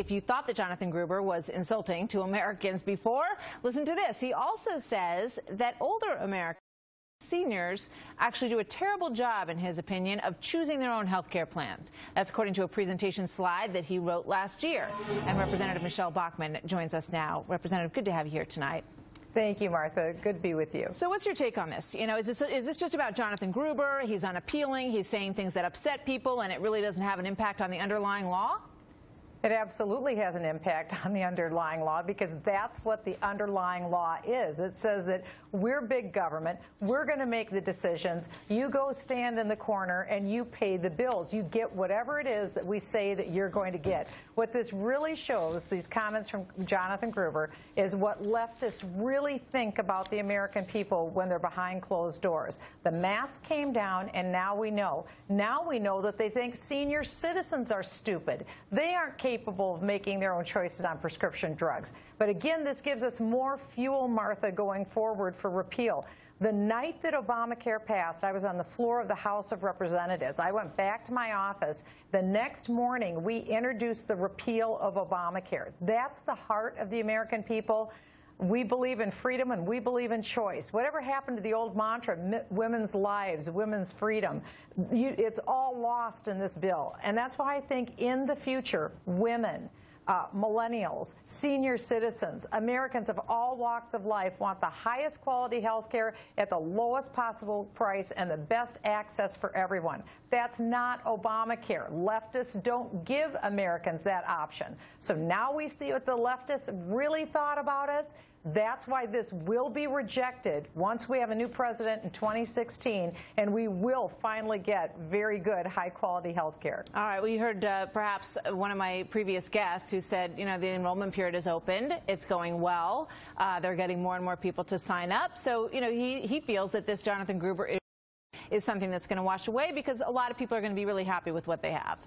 if you thought that Jonathan Gruber was insulting to Americans before, listen to this. He also says that older Americans, seniors, actually do a terrible job, in his opinion, of choosing their own health care plans. That's according to a presentation slide that he wrote last year. And Representative Michelle Bachmann joins us now. Representative, good to have you here tonight. Thank you, Martha. Good to be with you. So what's your take on this? You know, is this just about Jonathan Gruber? He's unappealing. He's saying things that upset people, and it really doesn't have an impact on the underlying law? It absolutely has an impact on the underlying law, because that's what the underlying law is. It says that we're big government. We're going to make the decisions. You go stand in the corner and you pay the bills. You get whatever it is that we say that you're going to get. What this really shows, these comments from Jonathan Gruber, is what leftists really think about the American people when they're behind closed doors. The mask came down, and now we know. Now we know that they think senior citizens are stupid. They aren't capable of making their own choices on prescription drugs. But again, this gives us more fuel, Martha, going forward for repeal. The night that Obamacare passed, I was on the floor of the House of Representatives. I went back to my office. The next morning, we introduced the repeal of Obamacare. That's the heart of the American people. We believe in freedom, and we believe in choice. Whatever happened to the old mantra, women's lives, women's freedom, it's all lost in this bill. And that's why I think in the future, women, millennials, senior citizens, Americans of all walks of life want the highest quality health care at the lowest possible price and the best access for everyone. That's not Obamacare. Leftists don't give Americans that option. So now we see what the leftists really thought about us. That's why this will be rejected once we have a new president in 2016, and we will finally get very good, high-quality health care. All right. Well, you heard perhaps one of my previous guests who said, you know, the enrollment period is opened. It's going well. They're getting more and more people to sign up. So, you know, he feels that this Jonathan Gruber is something that's going to wash away, because a lot of people are going to be really happy with what they have.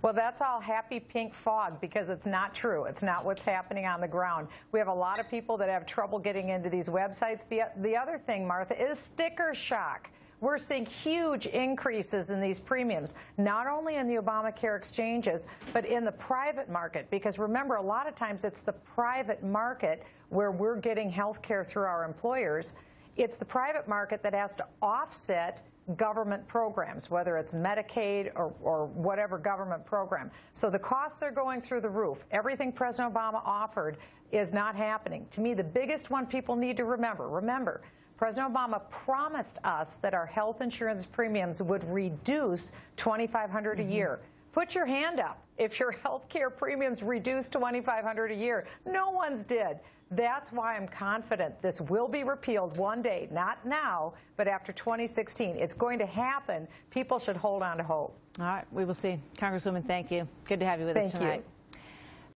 Well, that's all happy pink fog, because it's not true. It's not what's happening on the ground. We have a lot of people that have trouble getting into these websites. The other thing, Martha, is sticker shock. We're seeing huge increases in these premiums, not only in the Obamacare exchanges, but in the private market. Because remember, a lot of times it's the private market where we're getting health care through our employers. It's the private market that has to offset government programs, whether it's Medicaid or whatever government program. So the costs are going through the roof. Everything President Obama offered is not happening. To me, the biggest one people need to remember, President Obama promised us that our health insurance premiums would reduce $2,500 a year. Put your hand up if your health care premiums reduced $2,500 a year. No one's did. That's why I'm confident this will be repealed one day, not now, but after 2016. It's going to happen. People should hold on to hope. All right, we will see. Congresswoman, thank you. Good to have you with us tonight. Thank you.